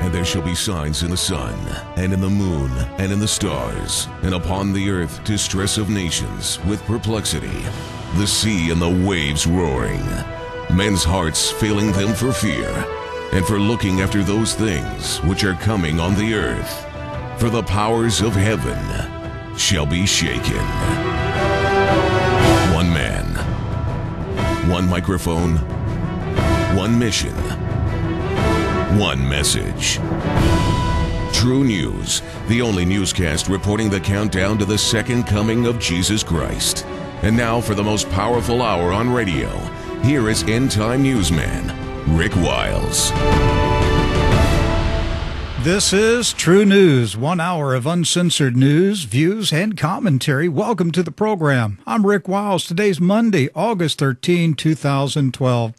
And there shall be signs in the sun, and in the moon, and in the stars, and upon the earth distress of nations, with perplexity, the sea and the waves roaring, men's hearts failing them for fear, and for looking after those things which are coming on the earth. For the powers of heaven shall be shaken. One man, one microphone, one mission, one message. True News, the only newscast reporting the countdown to the second coming of Jesus Christ. And now for the most powerful hour on radio, here is End Time Newsman, Rick Wiles. This is True News, 1 hour of uncensored news, views, and commentary. Welcome to the program. I'm Rick Wiles. Today's Monday, August 13, 2012.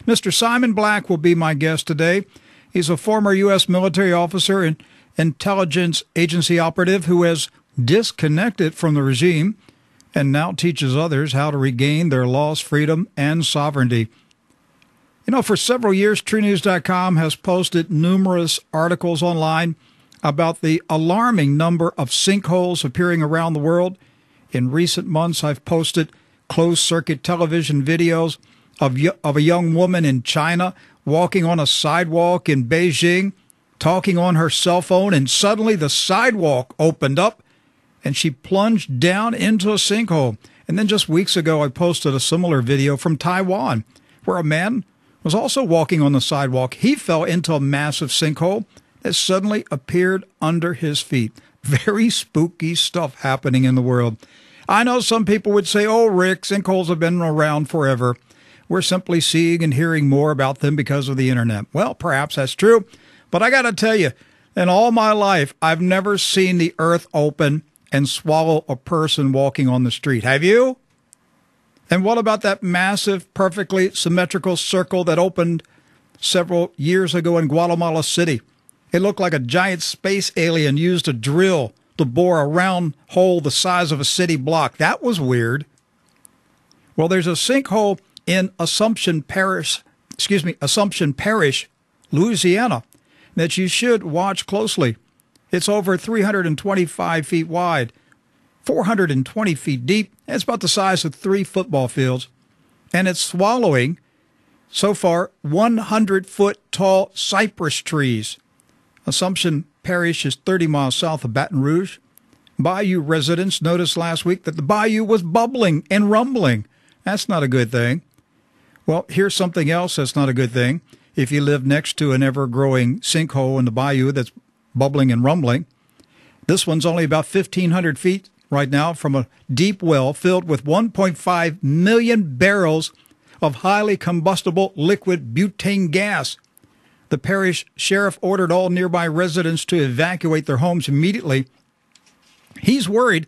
Mr. Simon Black will be my guest today. He's a former U.S. military officer and intelligence agency operative who has disconnected from the regime and now teaches others how to regain their lost freedom and sovereignty. You know, for several years, TrueNews.com has posted numerous articles online about the alarming number of sinkholes appearing around the world. In recent months, I've posted closed-circuit television videos of a young woman in China walking on a sidewalk in Beijing, talking on her cell phone, and suddenly the sidewalk opened up and she plunged down into a sinkhole. And then just weeks ago, I posted a similar video from Taiwan where a man was also walking on the sidewalk. He fell into a massive sinkhole that suddenly appeared under his feet. Very spooky stuff happening in the world. I know some people would say, oh, Rick, sinkholes have been around forever. We're simply seeing and hearing more about them because of the internet. Well, perhaps that's true. But I got to tell you, in all my life, I've never seen the earth open and swallow a person walking on the street. Have you? And what about that massive, perfectly symmetrical circle that opened several years ago in Guatemala City? It looked like a giant space alien used a drill to bore a round hole the size of a city block. That was weird. Well, there's a sinkhole in Assumption Parish, Louisiana, that you should watch closely. It's over 325 feet wide, 420 feet deep. It's about the size of 3 football fields. And it's swallowing, so far, 100-foot tall cypress trees. Assumption Parish is 30 miles south of Baton Rouge. Bayou residents noticed last week that the bayou was bubbling and rumbling. That's not a good thing. Well, here's something else that's not a good thing. If you live next to an ever-growing sinkhole in the bayou that's bubbling and rumbling, this one's only about 1,500 feet right now from a deep well filled with 1.5 million barrels of highly combustible liquid butane gas. The parish sheriff ordered all nearby residents to evacuate their homes immediately. He's worried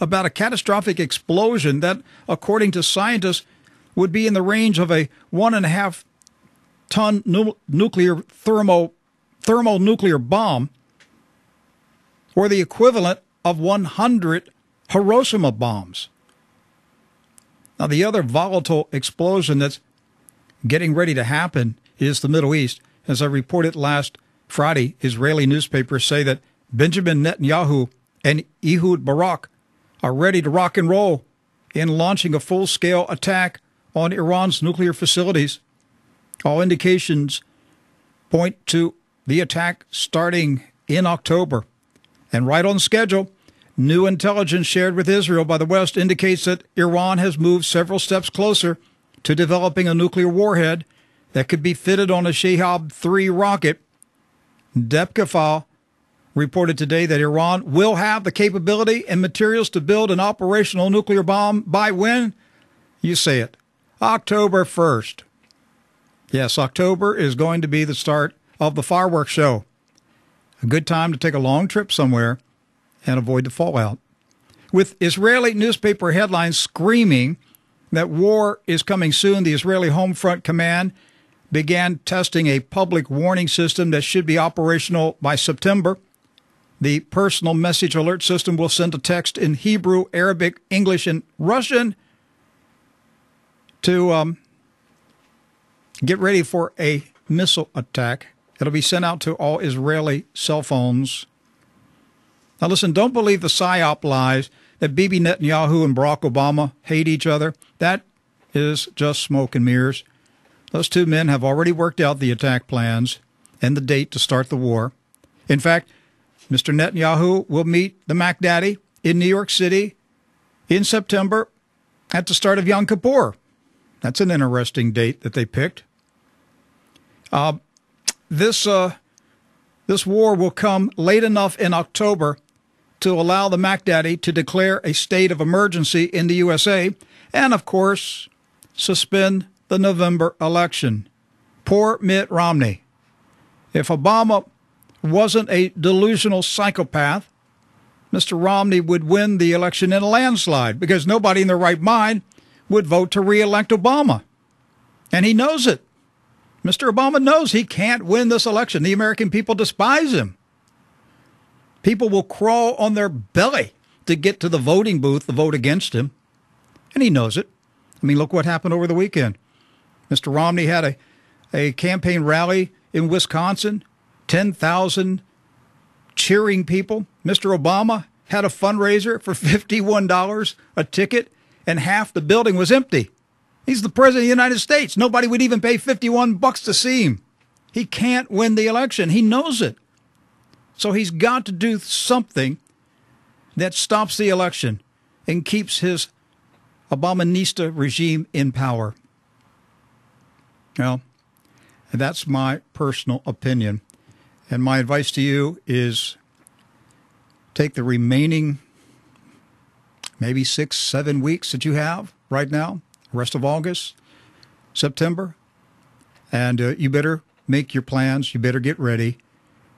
about a catastrophic explosion that, according to scientists, would be in the range of a 1.5-ton thermonuclear bomb, or the equivalent of 100 Hiroshima bombs. Now, the other volatile explosion that's getting ready to happen is the Middle East. As I reported last Friday, Israeli newspapers say that Benjamin Netanyahu and Ehud Barak are ready to rock and roll in launching a full-scale attack on Iran's nuclear facilities. All indications point to the attack starting in October. And right on schedule, new intelligence shared with Israel by the West indicates that Iran has moved several steps closer to developing a nuclear warhead that could be fitted on a Shahab-3 rocket. Depkafal reported today that Iran will have the capability and materials to build an operational nuclear bomb by when? You say it. October 1st. Yes, October is going to be the start of the fireworks show. A good time to take a long trip somewhere and avoid the fallout. With Israeli newspaper headlines screaming that war is coming soon, the Israeli Home Front Command began testing a public warning system that should be operational by September. The personal message alert system will send a text in Hebrew, Arabic, English, and Russian to get ready for a missile attack It'll be sent out to all Israeli cell phones. Now listen, don't believe the PSYOP lies that Bibi Netanyahu and Barack Obama hate each other. That is just smoke and mirrors. Those two men have already worked out the attack plans and the date to start the war. In fact, Mr. Netanyahu will meet the Mac Daddy in New York City in September at the start of Yom Kippur. That's an interesting date that they picked. This war will come late enough in October to allow the Mac Daddy to declare a state of emergency in the USA and, of course, suspend the November election. Poor Mitt Romney. If Obama wasn't a delusional psychopath, Mr. Romney would win the election in a landslide because nobody in their right mind would vote to re-elect Obama. And he knows it. Mr. Obama knows he can't win this election. The American people despise him. People will crawl on their belly to get to the voting booth to vote against him. And he knows it. I mean, look what happened over the weekend. Mr. Romney had a campaign rally in Wisconsin, 10,000 cheering people. Mr. Obama had a fundraiser for $51 a ticket, and half the building was empty. He's the president of the United States. Nobody would even pay $51 to see him. He can't win the election. He knows it. So he's got to do something that stops the election and keeps his Obamanista regime in power. Well, that's my personal opinion. And my advice to you is take the remaining maybe 6-7 weeks that you have right now, rest of August, September, and you better make your plans. You better get ready.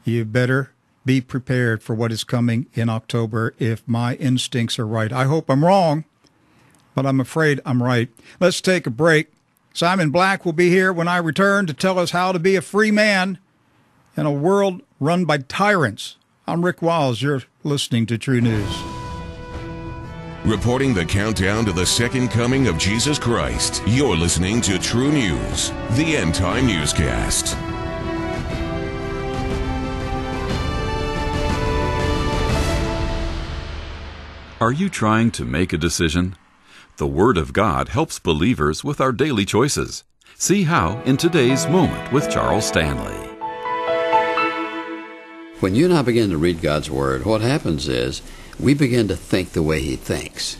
You better be prepared for what is coming in October if my instincts are right. I hope I'm wrong, but I'm afraid I'm right. Let's take a break. Simon Black will be here when I return to tell us how to be a free man in a world run by tyrants. I'm Rick Wiles. You're listening to True News. Reporting the countdown to the second coming of Jesus Christ, you're listening to True News, the End Time Newscast. Are you trying to make a decision? The Word of God helps believers with our daily choices. See how in today's Moment with Charles Stanley. When you and I begin to read God's Word, what happens is we begin to think the way He thinks.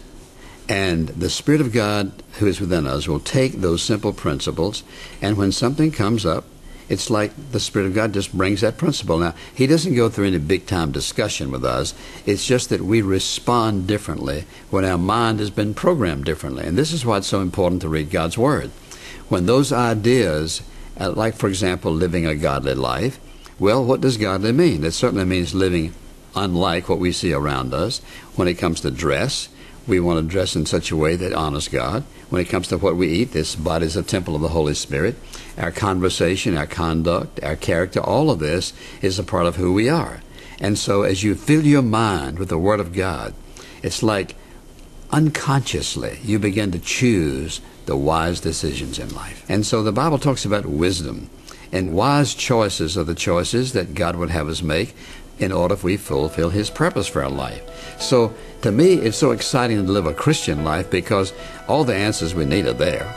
And the Spirit of God who is within us will take those simple principles, and when something comes up, it's like the Spirit of God just brings that principle. Now, He doesn't go through any big-time discussion with us. It's just that we respond differently when our mind has been programmed differently. And this is why it's so important to read God's Word. When those ideas, like, for example, living a godly life, well, what does godly mean? It certainly means living unlike what we see around us. When it comes to dress, we want to dress in such a way that honors God. When it comes to what we eat, this body is a temple of the Holy Spirit. Our conversation, our conduct, our character, all of this is a part of who we are. And so as you fill your mind with the Word of God, it's like unconsciously you begin to choose the wise decisions in life. And so the Bible talks about wisdom. And wise choices are the choices that God would have us make in order if we fulfill His purpose for our life. So to me, it's so exciting to live a Christian life because all the answers we need are there.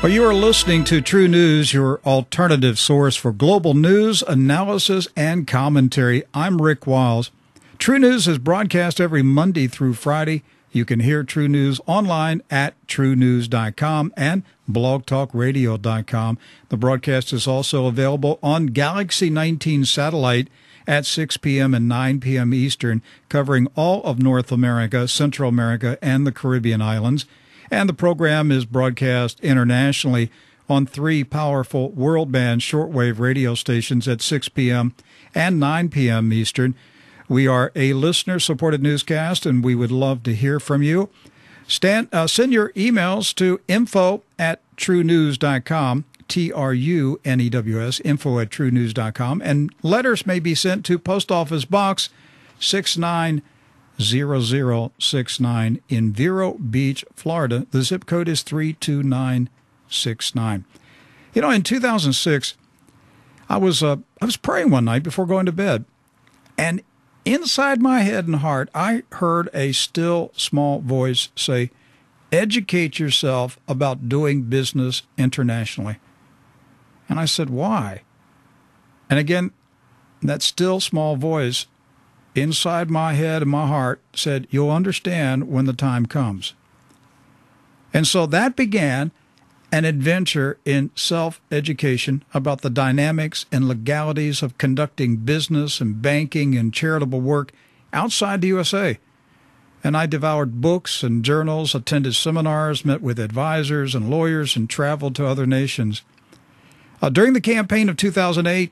Well, you are listening to True News, your alternative source for global news, analysis, and commentary. I'm Rick Wiles. True News is broadcast every Monday through Friday. You can hear True News online at truenews.com and blogtalkradio.com. The broadcast is also available on Galaxy 19 satellite at 6 p.m. and 9 p.m. Eastern, covering all of North America, Central America, and the Caribbean islands. And the program is broadcast internationally on 3 powerful world band shortwave radio stations at 6 p.m. and 9 p.m. Eastern. We are a listener-supported newscast, and we would love to hear from you. Send your emails to info@truenews.com. TRUNEWS, info@truenews.com. And letters may be sent to Post Office Box 690069 in Vero Beach, Florida. The zip code is 32969. You know, in 2006, I was praying one night before going to bed, and inside my head and heart, I heard a still small voice say, educate yourself about doing business internationally. And I said, why? And again, that still small voice inside my head and my heart said, you'll understand when the time comes. And so that began an adventure in self-education about the dynamics and legalities of conducting business and banking and charitable work outside the USA. And I devoured books and journals, attended seminars, met with advisors and lawyers, and traveled to other nations. During the campaign of 2008,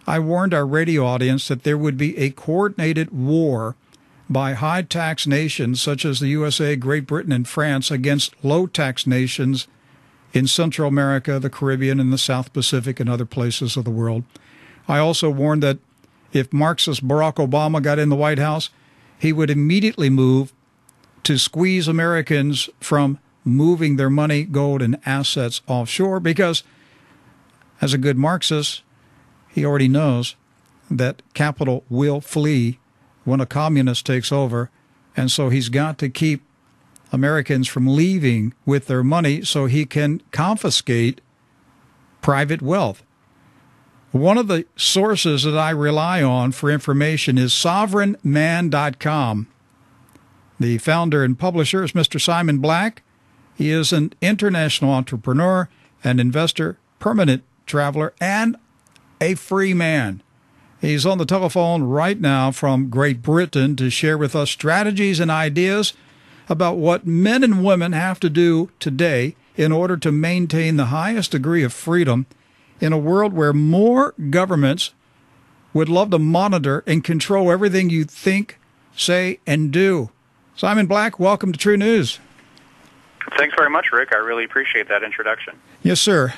I warned our radio audience that there would be a coordinated war by high-tax nations such as the USA, Great Britain, and France against low-tax nations in Central America, the Caribbean, and the South Pacific, and other places of the world. I also warned that if Marxist Barack Obama got in the White House, he would immediately move to squeeze Americans from moving their money, gold, and assets offshore because, as a good Marxist, he already knows that capital will flee when a communist takes over, and so he's got to keep Americans from leaving with their money so he can confiscate private wealth. One of the sources that I rely on for information is sovereignman.com. The founder and publisher is Mr. Simon Black. He is an international entrepreneur, an investor, permanent traveler, and a free man. He's on the telephone right now from Great Britain to share with us strategies and ideas about what men and women have to do today in order to maintain the highest degree of freedom in a world where more governments would love to monitor and control everything you think, say, and do. Simon Black, welcome to True News. Thanks very much, Rick. I really appreciate that introduction. Yes, sir.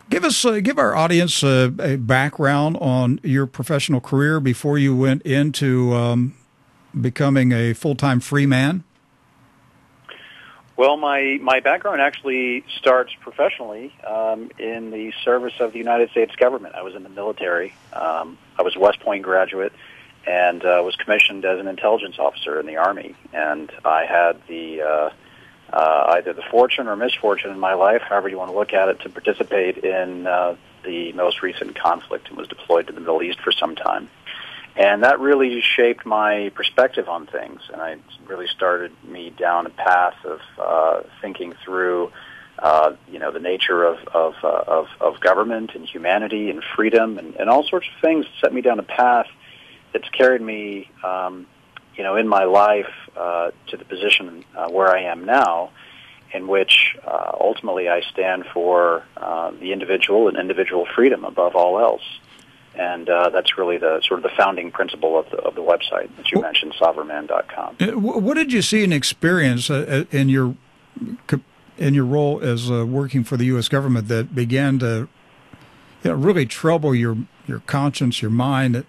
Give our audience a background on your professional career before you went into becoming a full-time free man. Well, my background actually starts professionally in the service of the United States government. I was in the military. I was a West Point graduate and was commissioned as an intelligence officer in the Army. And I had the either the fortune or misfortune in my life, however you want to look at it, to participate in the most recent conflict and was deployed to the Middle East for some time. And that really shaped my perspective on things, and it really started me down a path of thinking through, the nature of government and humanity and freedom and all sorts of things. Set me down a path that's carried me, in my life to the position where I am now, in which ultimately I stand for the individual and individual freedom above all else. And that's really the sort of the founding principle of the website that you mentioned, sovereignman.com. What did you see and experience in your role as working for the U.S. government that began to really trouble your conscience, your mind,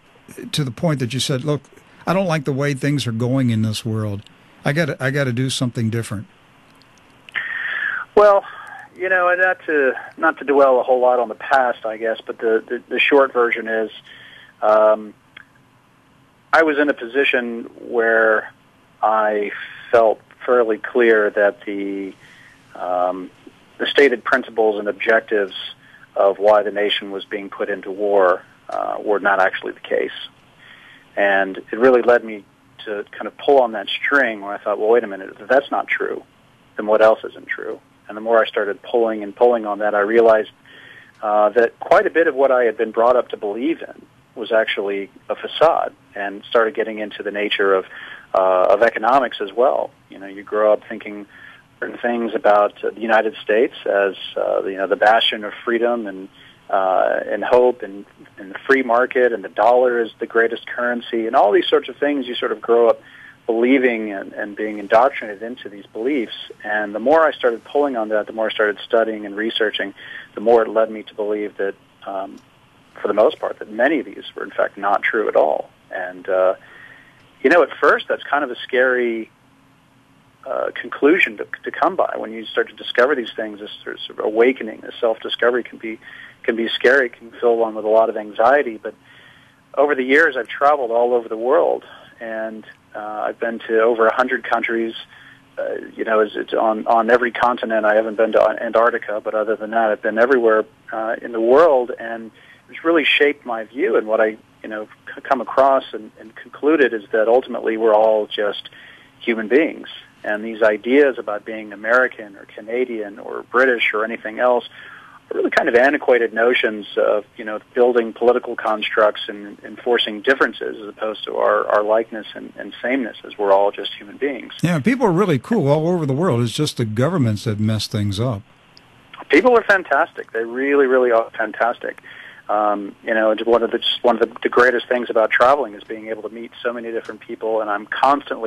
to the point that you said, "Look, I don't like the way things are going in this world. I got to do something different." Well, not to dwell a whole lot on the past, I guess, but the short version is, I was in a position where I felt fairly clear that the stated principles and objectives of why the nation was being put into war were not actually the case. And it really led me to kind of pull on that string where I thought, well, wait a minute, if that's not true, then what else isn't true? And the more I started pulling on that, I realized that quite a bit of what I had been brought up to believe in was actually a facade, and started getting into the nature of economics as well. You grow up thinking certain things about the United States as the bastion of freedom and hope and the free market, and the dollar is the greatest currency, and all these sorts of things you sort of grow up believing and being indoctrinated into these beliefs. And the more I started pulling on that, the more I started studying and researching, the more it led me to believe that, for the most part, that many of these were in fact not true at all. And at first that's kind of a scary conclusion to come by. When you start to discover these things, this sort of awakening, this self-discovery can be scary, can fill one with a lot of anxiety. But over the years, I've traveled all over the world, and I've been to over 100 countries. It's on every continent. I haven't been to Antarctica, but other than that, I've been everywhere in the world, and it's really shaped my view. And what I come across and concluded is that ultimately we're all just human beings. And these ideas about being American or Canadian or British or anything else are really kind of antiquated notions of, building political constructs and enforcing differences as opposed to our likeness and sameness, as we're all just human beings. Yeah, people are really cool all over the world. It's just the governments that mess things up. People are fantastic. They really, really are fantastic. One of the greatest things about traveling is being able to meet so many different people, and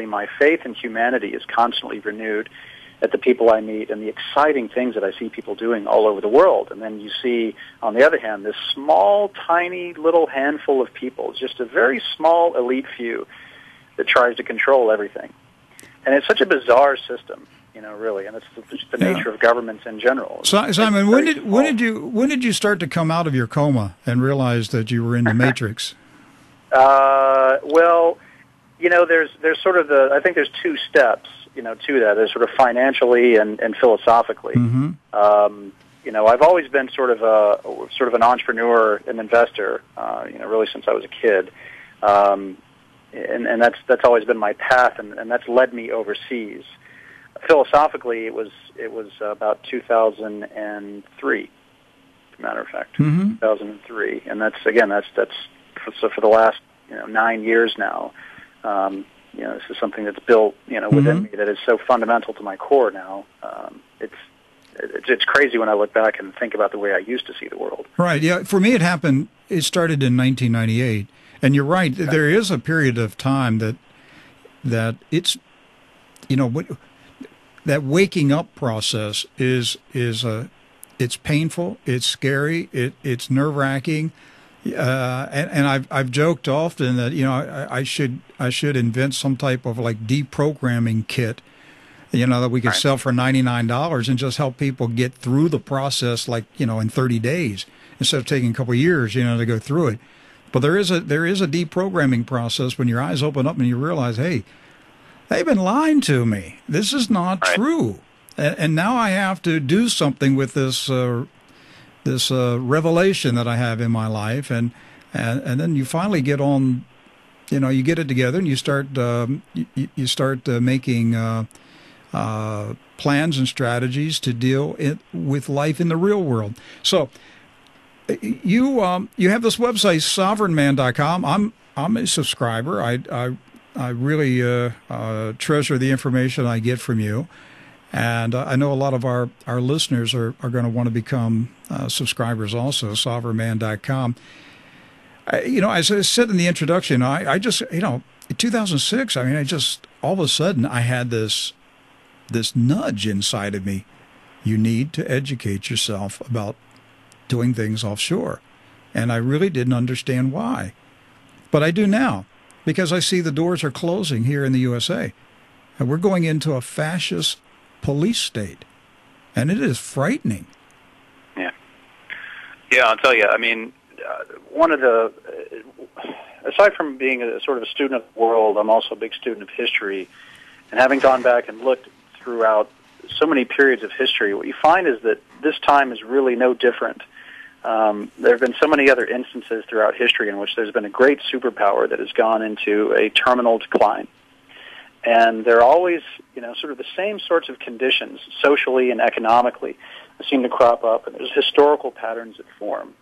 my faith in humanity is constantly renewed at the people I meet and the exciting things that I see people doing all over the world. And then you see, on the other hand, this small, tiny little handful of people, just a very small elite few that tries to control everything. And it's such a bizarre system. Really, and it's just the nature of governments in general. Simon, when did you start to come out of your coma and realize that you were in the Matrix? Well, there's sort of I think there's two steps, to that. There's sort of financially and philosophically. Mm-hmm. I've always been sort of an entrepreneur, an investor, really since I was a kid. And that's always been my path, and that's led me overseas. Philosophically, it was about 2003. As a matter of fact, 2003, and that's for the last 9 years now. This is something that's built within me that is so fundamental to my core now. It's crazy when I look back and think about the way I used to see the world. Right. Yeah. For me, it started in 1998, and you're right. Okay. There is a period of time that it's that waking up process is it's painful, it's scary, it's nerve-wracking, and I've joked often that I should invent some type of like deprogramming kit, that we could sell for $99 and just help people get through the process in 30 days instead of taking a couple of years to go through it. But there is a deprogramming process when your eyes open up and you realize, hey, they've been lying to me. This is not true, and now I have to do something with this revelation that I have in my life, and then you finally get on, you get it together, and you start making plans and strategies to deal with life in the real world. So you have this website, sovereignman.com. I'm a subscriber. I really treasure the information I get from you, and I know a lot of our listeners are going to want to become subscribers also, sovereignman.com. As I said in the introduction, I just, in 2006, I just, all of a sudden, I had this nudge inside of me. You need to educate yourself about doing things offshore. And I really didn't understand why. But I do now, because I see the doors are closing here in the USA. And we're going into a fascist police state. And it is frightening. Yeah. Yeah, I'll tell you, one of the, aside from being a sort of a student of the world, I'm also a big student of history. And having gone back and looked throughout so many periods of history, what you find is that this time is really no different. There have been so many other instances throughout history in which there's been a great superpower that has gone into a terminal decline. And there are always, sort of the same sorts of conditions, socially and economically, that seem to crop up, and there's historical patterns that form.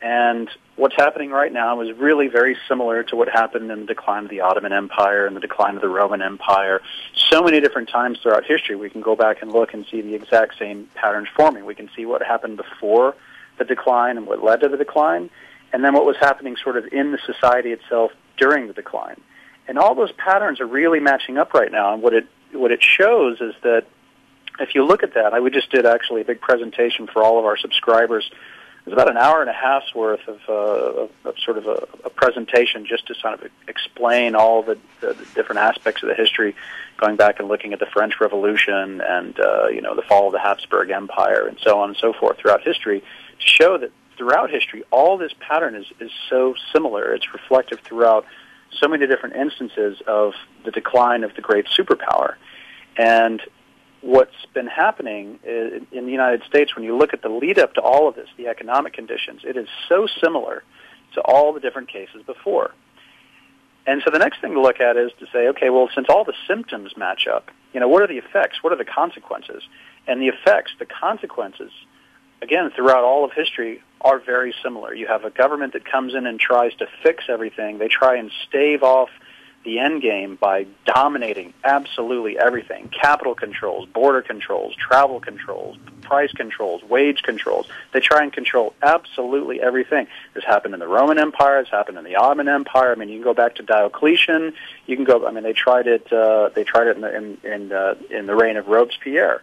And what's happening right now is really very similar to what happened in the decline of the Ottoman Empire and the decline of the Roman Empire. So many different times throughout history, we can go back and look and see the exact same patterns forming. We can see what happened before the decline and what led to the decline, and then what was happening sort of in the society itself during the decline. And all those patterns are really matching up right now. And what it shows is that if you look at that, we just did actually a big presentation for all of our subscribers. It was about an hour and a half's worth of sort of a presentation just to sort of explain all the different aspects of the history, going back and looking at the French Revolution and the fall of the Habsburg Empire and so on and so forth throughout history, to show that throughout history all this pattern is so similar. It's reflective throughout so many different instances of the decline of the great superpower. And what's been happening in the United States, when you look at the lead up to all of this, the economic conditions, it is so similar to all the different cases before. And so the next thing to look at is to say, okay, well, since all the symptoms match up, what are the effects? What are the consequences? And the effects, the consequences, again, throughout all of history are very similar. You have a government that comes in and tries to fix everything. They try and stave off the end game by dominating absolutely everything: capital controls, border controls, travel controls, price controls, wage controls. They try and control absolutely everything. This happened in the Roman Empire. This happened in the Ottoman Empire. I mean, you can go back to Diocletian. You can go. I mean, they tried it. They tried it in the reign of Robespierre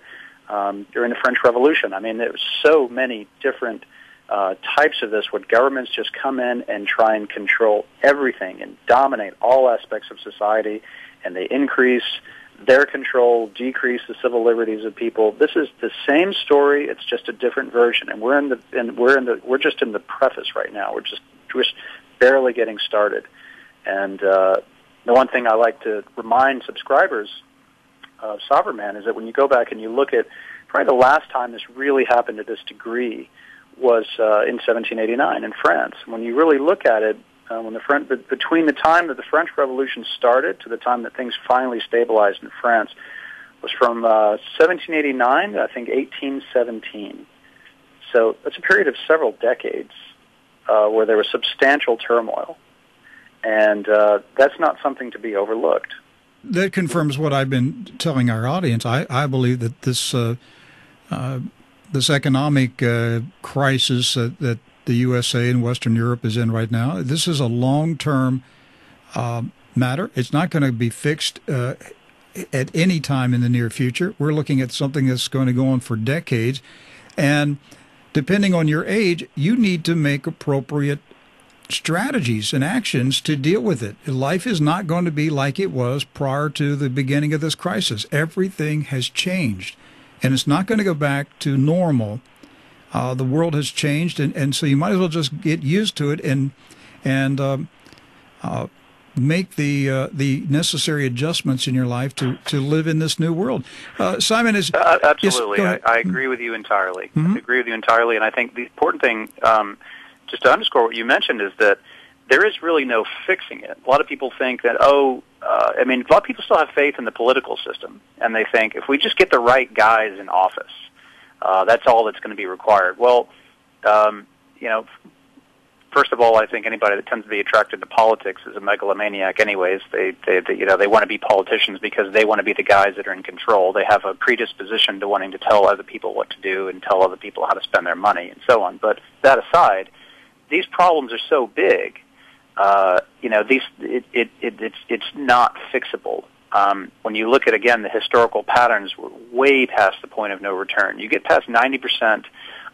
during the French Revolution. I mean, there was so many different types of this, where governments just come in and try and control everything and dominate all aspects of society, and they increase their control, decrease the civil liberties of people. This is the same story; it's just a different version, and we're just in the preface right now. We're just barely getting started. And the one thing I like to remind subscribers of Sovereign Man is that when you go back and you look at probably the last time this really happened to this degree was in 1789 in France. When you really look at it, between the time that the French Revolution started to the time that things finally stabilized in France was from 1789 to, I think, 1817. So that's a period of several decades where there was substantial turmoil, and that's not something to be overlooked. That confirms what I've been telling our audience. I believe that this economic crisis that the USA and Western Europe is in right now, this is a long-term matter. It's not going to be fixed at any time in the near future. We're looking at something that's going to go on for decades. And depending on your age, you need to make appropriate strategies and actions to deal with it. Life is not going to be like it was prior to the beginning of this crisis. Everything has changed. And it's not going to go back to normal. The world has changed, and so you might as well just get used to it and make the necessary adjustments in your life to live in this new world. Simon is absolutely. Yes, I agree with you entirely. Mm-hmm. I agree with you entirely, and I think the important thing, just to underscore what you mentioned, is that there is really no fixing it. A lot of people think that, a lot of people still have faith in the political system, and they think if we just get the right guys in office, that's all that's going to be required. Well, first of all, I think anybody that tends to be attracted to politics is a megalomaniac anyways. They want to be politicians because they want to be the guys that are in control. They have a predisposition to wanting to tell other people what to do and tell other people how to spend their money and so on. But that aside, these problems are so big. It's not fixable. When you look at, again, the historical patterns, we're way past the point of no return. You get past 90%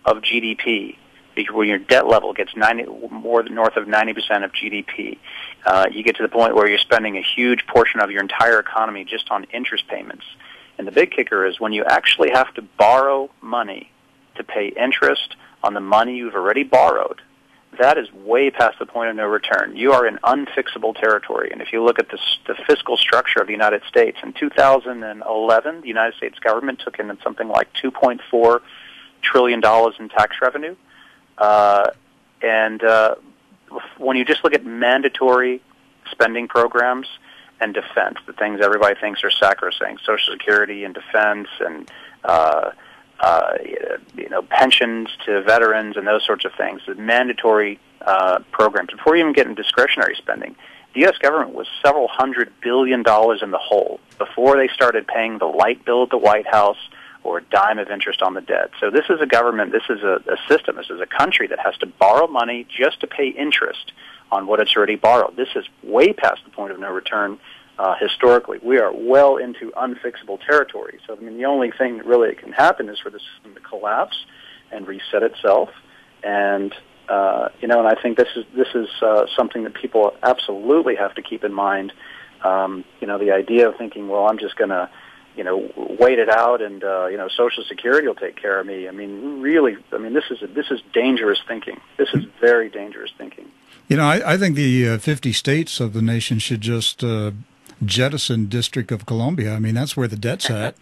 of GDP, when your debt level gets north of 90% of GDP. You get to the point where you're spending a huge portion of your entire economy just on interest payments. And the big kicker is when you actually have to borrow money to pay interest on the money you've already borrowed, that is way past the point of no return. You are in unfixable territory. And if you look at the fiscal structure of the United States, in 2011, the United States government took in something like $2.4 trillion in tax revenue. When you just look at mandatory spending programs and defense, the things everybody thinks are sacrosanct, Social Security and defense and pensions to veterans and those sorts of things, the mandatory programs. Before you even get into discretionary spending, the U.S. government was several $100 billion in the hole before they started paying the light bill at the White House or a dime of interest on the debt. So this is a government, this is a system, this is a country that has to borrow money just to pay interest on what it's already borrowed. This is way past the point of no return. Historically, we are well into unfixable territory. So, I mean, the only thing that really can happen is for the system to collapse and reset itself. And and I think this is something that people absolutely have to keep in mind. The idea of thinking, well, I'm just going to, wait it out, and Social Security will take care of me. I mean, really, this is dangerous thinking. This is very dangerous thinking. I think the 50 states of the nation should just jettison District of Columbia. I mean, that's where the debt's at.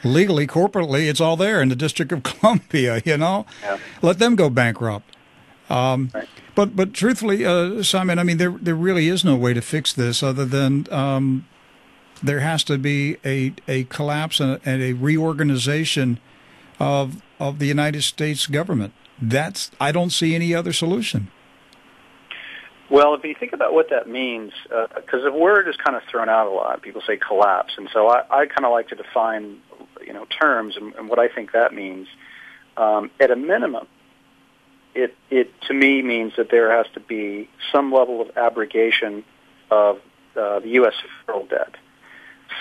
Legally, corporately, it's all there in the District of Columbia, Yeah. Let them go bankrupt. Right. But truthfully, Simon, I mean, there really is no way to fix this other than there has to be a collapse and a reorganization of the United States government. I don't see any other solution. Well, if you think about what that means, because the word is kind of thrown out a lot. People say collapse, and so I kind of like to define, terms and what I think that means. At a minimum, it to me means that there has to be some level of abrogation of the U.S. federal debt.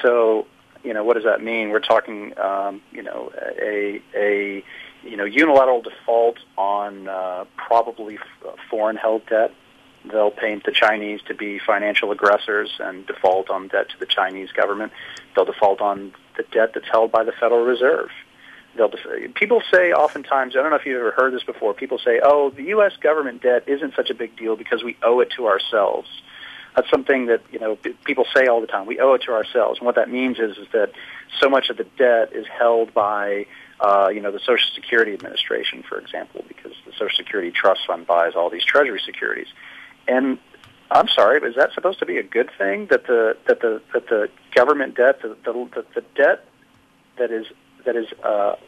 So, what does that mean? We're talking, a unilateral default on probably foreign-held debt. They'll paint the Chinese to be financial aggressors and default on debt to the Chinese government. They'll default on the debt that's held by the Federal Reserve. People say oftentimes, I don't know if you've ever heard this before, people say, oh, the U.S. government debt isn't such a big deal because we owe it to ourselves. That's something that, people say all the time. We owe it to ourselves. And what that means is that so much of the debt is held by, the Social Security Administration, for example, because the Social Security Trust Fund buys all these Treasury securities. And I'm sorry, but is that supposed to be a good thing that the government debt, the debt that is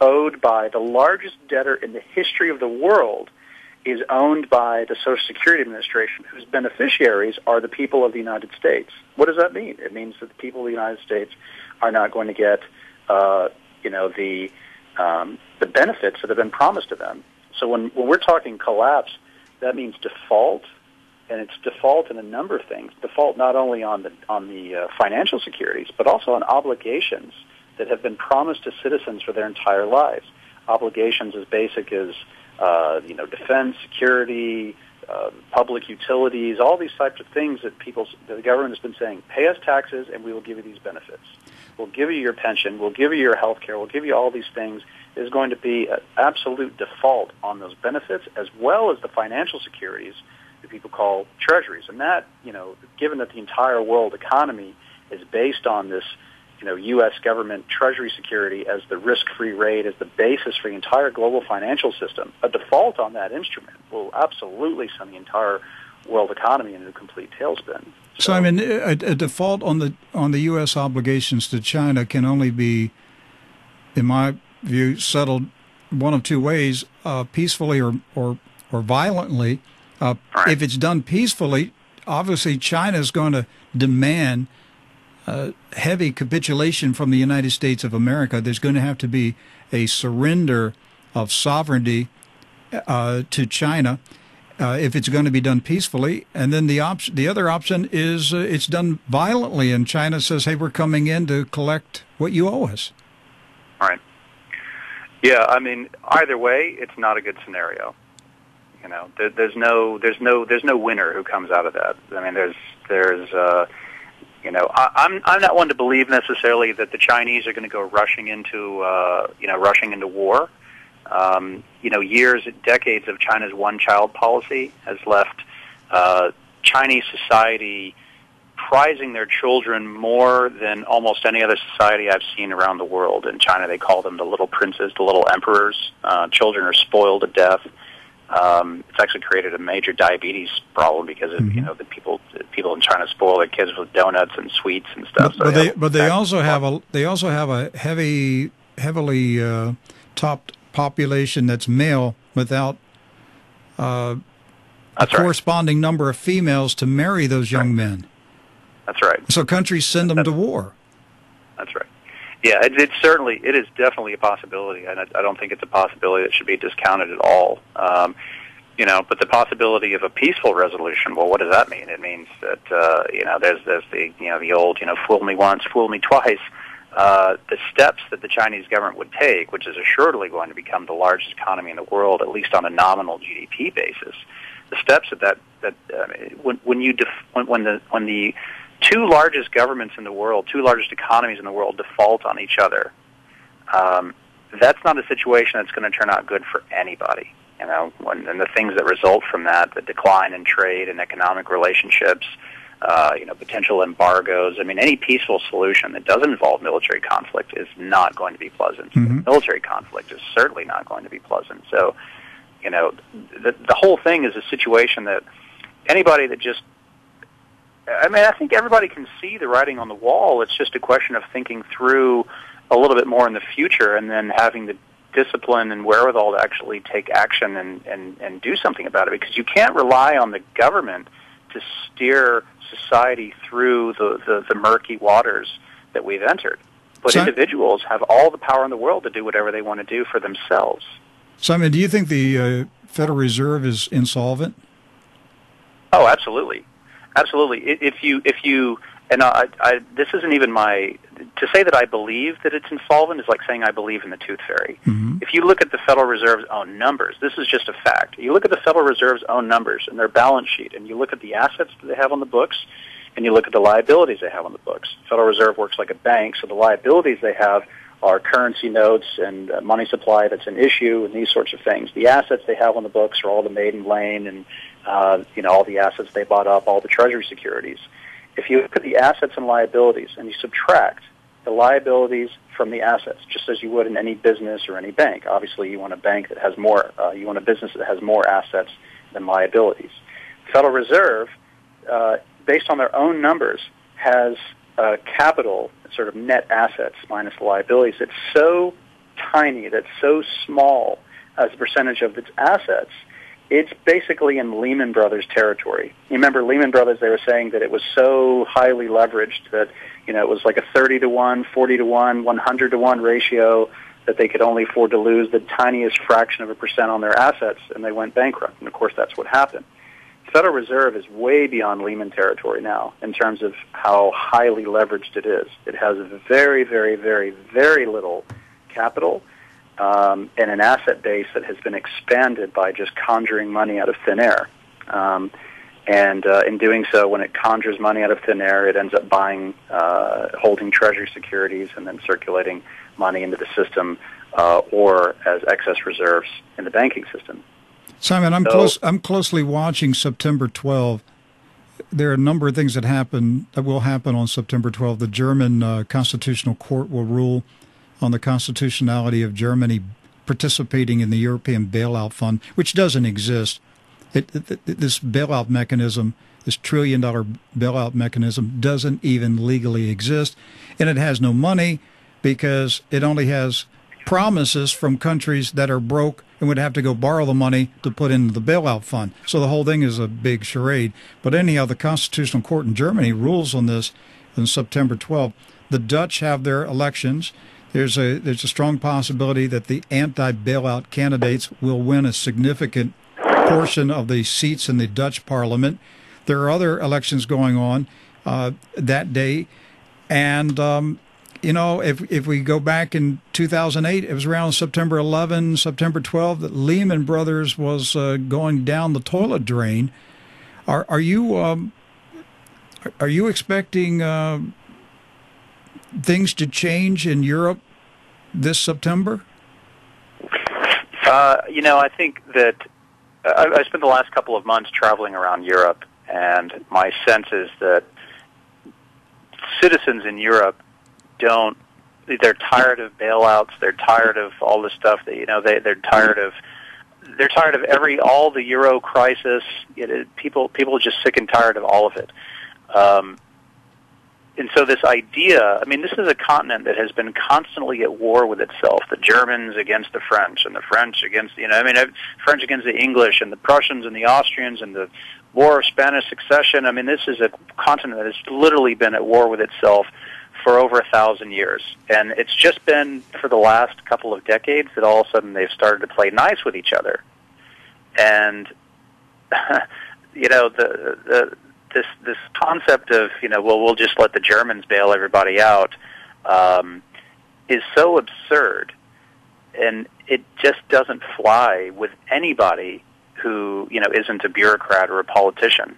owed by the largest debtor in the history of the world is owned by the Social Security Administration, whose beneficiaries are the people of the United States? What does that mean? It means that the people of the United States are not going to get, the benefits that have been promised to them. So when we're talking collapse, that means default. And it's default in a number of things. Default not only on the financial securities, but also on obligations that have been promised to citizens for their entire lives. Obligations as basic as defense, security, public utilities, all these types of things that the government has been saying, pay us taxes and we will give you these benefits. We'll give you your pension. We'll give you your health care. We'll give you all these things. There's going to be an absolute default on those benefits as well as the financial securities that people call treasuries. And that, given that the entire world economy is based on this, U.S. government treasury security as the risk-free rate, as the basis for the entire global financial system, a default on that instrument will absolutely send the entire world economy into a complete tailspin. So, I mean, a default on the U.S. obligations to China can only be, in my view, settled one of two ways, peacefully or violently. Right. If it's done peacefully, obviously China is going to demand heavy capitulation from the United States of America. There's going to have to be a surrender of sovereignty to China if it's going to be done peacefully. And then the other option is it's done violently, and China says, hey, we're coming in to collect what you owe us. All right. Yeah, I mean, either way, it's not a good scenario. There's no winner who comes out of that. I mean, I'm not one to believe necessarily that the Chinese are going to go rushing into war. Decades of China's one-child policy has left Chinese society prizing their children more than almost any other society I've seen around the world. In China, they call them the little princes, the little emperors. Children are spoiled to death. It's actually created a major diabetes problem because of, the people in China spoil their kids with donuts and sweets and stuff. But they also have a heavily topped population that's male without a corresponding number of females to marry those young men. That's right. So countries send them to war. That's right. Yeah, it is definitely a possibility, and I don't think it's a possibility that should be discounted at all. But the possibility of a peaceful resolution, well, what does that mean? It means that, there's the old, fool me once, fool me twice. The steps that the Chinese government would take, which is assuredly going to become the largest economy in the world, at least on a nominal GDP basis, the steps when the two largest governments in the world, two largest economies in the world default on each other, that's not a situation that's going to turn out good for anybody. And the things that result from that, the decline in trade and economic relationships, potential embargoes. I mean, any peaceful solution that doesn't involve military conflict is not going to be pleasant. Mm-hmm. Military conflict is certainly not going to be pleasant. So, the whole thing is a situation that anybody that I think everybody can see the writing on the wall. It's just a question of thinking through a little bit more in the future and then having the discipline and wherewithal to actually take action and do something about it, because you can't rely on the government to steer society through the murky waters that we've entered. But individuals have all the power in the world to do whatever they want to do for themselves. Simon, do you think the Federal Reserve is insolvent? Oh, absolutely. Absolutely. If you and this isn't even to say that I believe that it's insolvent is like saying I believe in the tooth fairy. Mm-hmm. If you look at the Federal Reserve's own numbers, this is just a fact. You look at the Federal Reserve's own numbers and their balance sheet, and you look at the assets that they have on the books, and you look at the liabilities they have on the books. The Federal Reserve works like a bank, so the liabilities they have are currency notes and money supply that's an issue and these sorts of things. The assets they have on the books are all the Maiden Lane and all the assets they bought up, all the Treasury securities. If you look at the assets and liabilities and you subtract the liabilities from the assets, just as you would in any business or any bank, obviously you want a bank that has more, you want a business that has more assets than liabilities. The Federal Reserve, based on their own numbers, has capital, sort of net assets minus liabilities, that's so tiny, that's so small as a percentage of its assets, it's basically in Lehman Brothers territory. You remember Lehman Brothers, they were saying that it was so highly leveraged that, it was like a 30-to-1, 40-to-1, 100-to-1 ratio that they could only afford to lose the tiniest fraction of a percent on their assets, and they went bankrupt. And, of course, that's what happened. The Federal Reserve is way beyond Lehman territory now in terms of how highly leveraged it is. It has very, very, very, very little capital and an asset base that has been expanded by just conjuring money out of thin air. And in doing so, when it conjures money out of thin air, it ends up buying, holding Treasury securities and then circulating money into the system or as excess reserves in the banking system. Simon, I'm closely watching September 12. There are a number of things that will happen on September 12. The German Constitutional Court will rule on the constitutionality of Germany participating in the European Bailout Fund, which doesn't exist. This bailout mechanism, this $1 trillion bailout mechanism, doesn't even legally exist, and it has no money because it only has promises from countries that are broke and would have to go borrow the money to put into the bailout fund. So the whole thing is a big charade. But anyhow, the Constitutional Court in Germany rules on this on September 12th. The Dutch have their elections. There's a strong possibility that the anti-bailout candidates will win a significant portion of the seats in the Dutch parliament. There are other elections going on that day. And, if we go back in 2008, it was around September 11, September 12 that Lehman Brothers was going down the toilet drain. Are you expecting things to change in Europe this September? I think that I spent the last couple of months traveling around Europe, and my sense is that citizens in Europe they're tired of bailouts, they're tired of all the stuff that, they're tired of all the Euro crisis. People are just sick and tired of all of it. And so this idea, this is a continent that has been constantly at war with itself. The Germans against the French, and the French against, French against the English, and the Prussians and the Austrians, and the War of Spanish Succession. This is a continent that has literally been at war with itself for over 1,000 years. And it's just been for the last couple of decades that all of a sudden they've started to play nice with each other. And this concept of, well, we'll just let the Germans bail everybody out is so absurd, and it just doesn't fly with anybody who isn't a bureaucrat or a politician.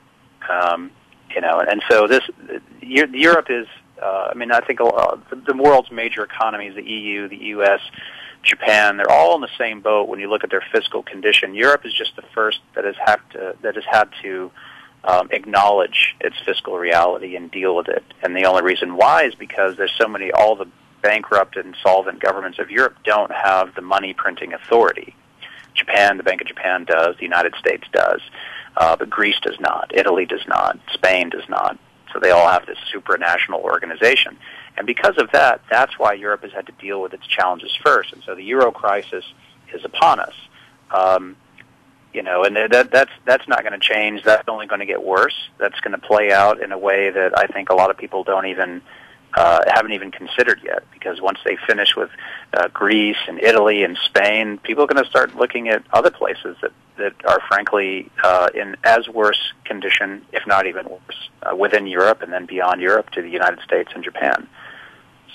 And so Europe is. I think the world's major economies, the EU, the U.S., Japan, they're all in the same boat when you look at their fiscal condition. Europe is just the first that has had to acknowledge its fiscal reality and deal with it. And the only reason why is because there's all the bankrupt and insolvent governments of Europe don't have the money printing authority. Japan, the Bank of Japan does, the United States does, but Greece does not, Italy does not, Spain does not. So they all have this supranational organization. And because of that, that's why Europe has had to deal with its challenges first. And so the euro crisis is upon us. And that's not going to change. That's only going to get worse. That's going to play out in a way that I think a lot of people haven't even considered yet. Because once they finish with Greece and Italy and Spain, people are going to start looking at other places that are frankly in as worse condition, if not even worse, within Europe and then beyond Europe to the United States and Japan.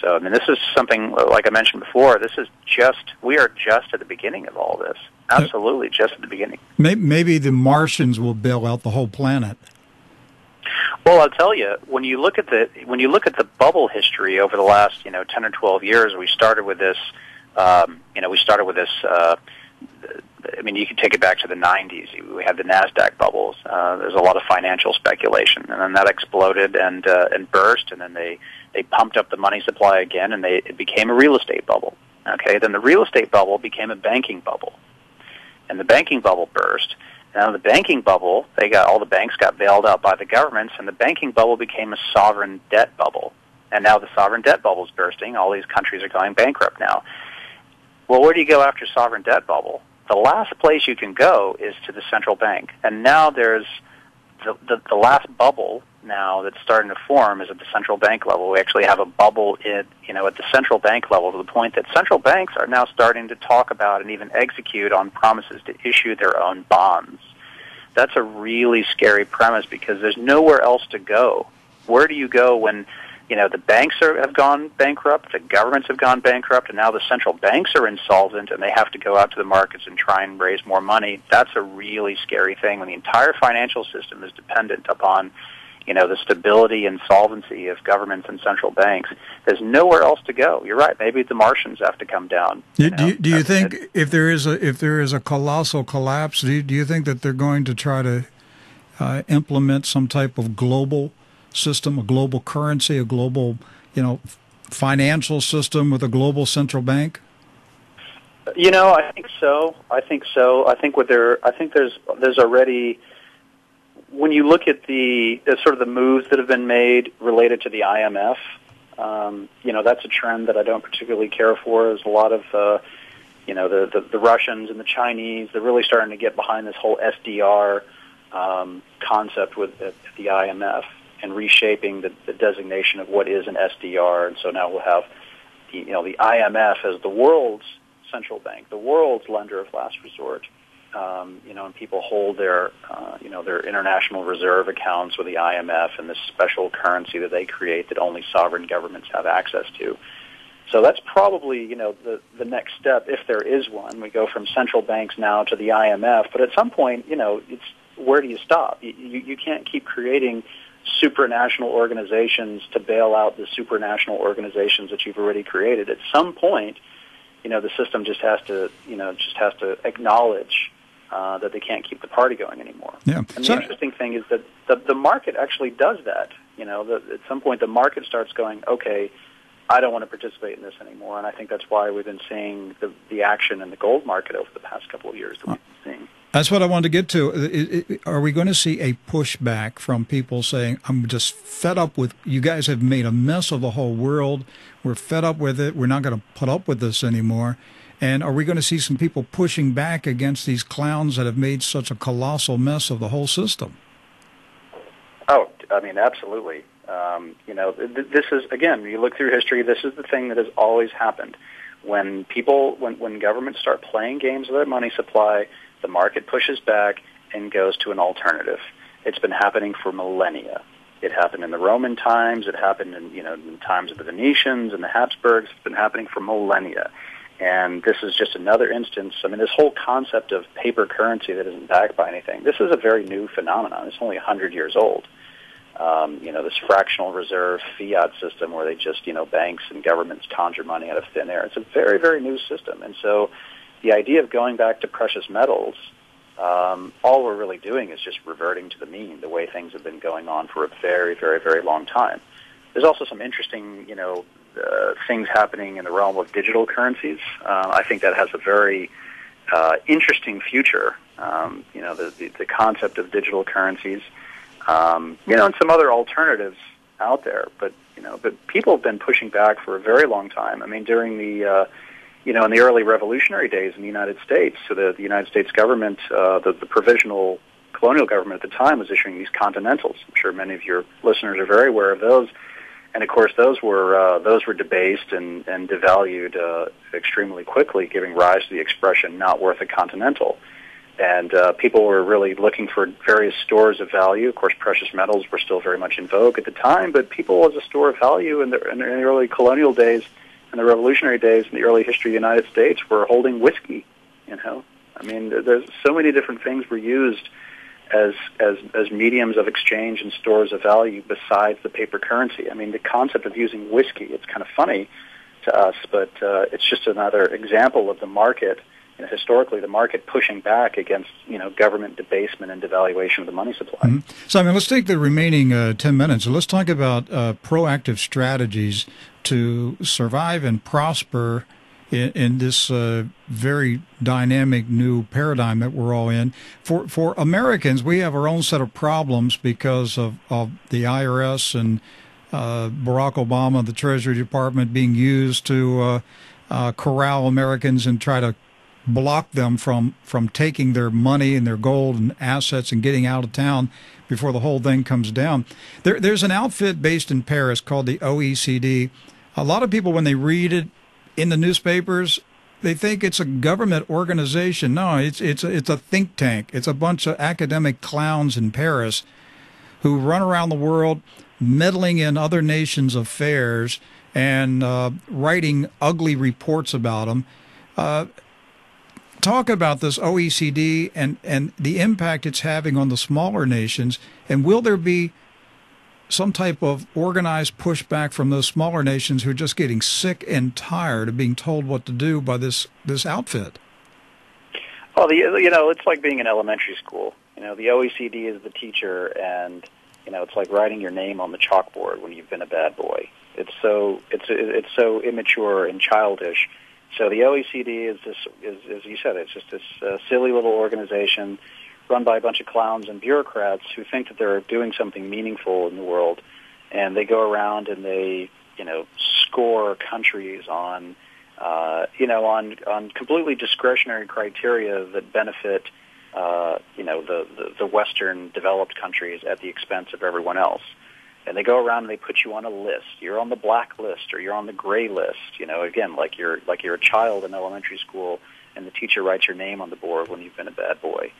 So, this is something, like I mentioned before, we are just at the beginning of all this. Absolutely, just at the beginning. Maybe the Martians will bail out the whole planet. Well, I'll tell you, when you look at the bubble history over the last 10 or 12 years, we started with this. You can take it back to the 90s. We had the NASDAQ bubbles. There's a lot of financial speculation, and then that exploded and burst, and then they pumped up the money supply again, and it became a real estate bubble. Okay, then the real estate bubble became a banking bubble, and the banking bubble burst. Now the banking bubble, all the banks got bailed out by the governments, and the banking bubble became a sovereign debt bubble. And now the sovereign debt bubble is bursting. All these countries are going bankrupt now. Well, where do you go after sovereign debt bubble? The last place you can go is to the central bank. And now there's the last bubble now that's starting to form is at the central bank level. We actually have a bubble at the central bank level, to the point that central banks are now starting to talk about and even execute on promises to issue their own bonds. That's a really scary premise, because there's nowhere else to go. Where do you go when the banks have gone bankrupt, the governments have gone bankrupt, and now the central banks are insolvent and they have to go out to the markets and try and raise more money? That's a really scary thing when the entire financial system is dependent upon the stability and solvency of governments and central banks. There's nowhere else to go. You're right. Maybe the Martians have to come down. Do you think if there is a colossal collapse, do you think that they're going to try to implement some type of global system, a global currency, a global financial system with a global central bank? I think so. I think there's already, when you look at the sort of the moves that have been made related to the IMF, that's a trend that I don't particularly care for. There's a lot of, the Russians and the Chinese, they're really starting to get behind this whole SDR concept with the IMF and reshaping the designation of what is an SDR. And so now we'll have the IMF as the world's central bank, the world's lender of last resort. And people hold their international reserve accounts with the IMF and this special currency that they create that only sovereign governments have access to. So that's probably, the next step, if there is one. We go from central banks now to the IMF, but at some point, it's where do you stop? You can't keep creating supranational organizations to bail out the supranational organizations that you've already created. At some point, the system just has to acknowledge that they can't keep the party going anymore. Yeah. And the interesting thing is that the market actually does that. At some point the market starts going, okay, I don't want to participate in this anymore. And I think that's why we've been seeing the action in the gold market over the past couple of years that we've been seeing. That's what I wanted to get to. Are we going to see a pushback from people saying, I'm just fed up with, you guys have made a mess of the whole world. We're fed up with it. We're not going to put up with this anymore. And are we going to see some people pushing back against these clowns that have made such a colossal mess of the whole system? Oh, absolutely. This is, again, when you look through history, this is the thing that has always happened. When governments start playing games with their money supply, the market pushes back, and goes to an alternative. It's been happening for millennia. It happened in the Roman times. It happened in in times of the Venetians and the Habsburgs. It's been happening for millennia. And this is just another instance. I mean, this whole concept of paper currency that isn't backed by anything, this is a very new phenomenon. It's only 100 years old. This fractional reserve fiat system where they just, banks and governments conjure money out of thin air. It's a very, very new system. And so the idea of going back to precious metals, all we're really doing is just reverting to the mean, the way things have been going on for a very, very, very long time. There's also some interesting, things happening in the realm of digital currencies. I think that has a very interesting future. The concept of digital currencies, and some other alternatives out there. But people have been pushing back for a very long time. I mean, during the in the early revolutionary days in the United States, so the United States government, the provisional colonial government at the time was issuing these continentals. I'm sure many of your listeners are very aware of those. And of course, those were debased and devalued extremely quickly, giving rise to the expression "not worth a continental." And people were really looking for various stores of value. Of course, precious metals were still very much in vogue at the time, but people as a store of value in the early colonial days and the revolutionary days in the early history of the United States were holding whiskey. I mean, there's so many different things were used as mediums of exchange and stores of value besides the paper currency. I mean, the concept of using whiskey, it's kind of funny to us, but it's just another example of the market, historically the market pushing back against, government debasement and devaluation of the money supply. Mm-hmm. So, let's take the remaining 10 minutes and let's talk about proactive strategies to survive and prosper in this very dynamic new paradigm that we're all in. For Americans, we have our own set of problems because of the IRS and Barack Obama, the Treasury Department, being used to corral Americans and try to block them from taking their money and their gold and assets and getting out of town before the whole thing comes down. There's an outfit based in Paris called the OECD. A lot of people, when they read it in the newspapers, they think it's a government organization. No, it's a think tank. It's a bunch of academic clowns in Paris who run around the world meddling in other nations' affairs and writing ugly reports about them. Talk about this OECD and the impact it's having on the smaller nations, and will there be some type of organized pushback from those smaller nations who are just getting sick and tired of being told what to do by this outfit? Well, it's like being in elementary school. The OECD is the teacher, and it's like writing your name on the chalkboard when you've been a bad boy. It's so immature and childish. So the OECD is this, as you said, it's just this silly little organization run by a bunch of clowns and bureaucrats who think that they're doing something meaningful in the world, and they go around and they, score countries on, on completely discretionary criteria that benefit, the Western developed countries at the expense of everyone else. And they go around and they put you on a list. You're on the black list or you're on the gray list. Again, like you're a child in elementary school, and the teacher writes your name on the board when you've been a bad boy.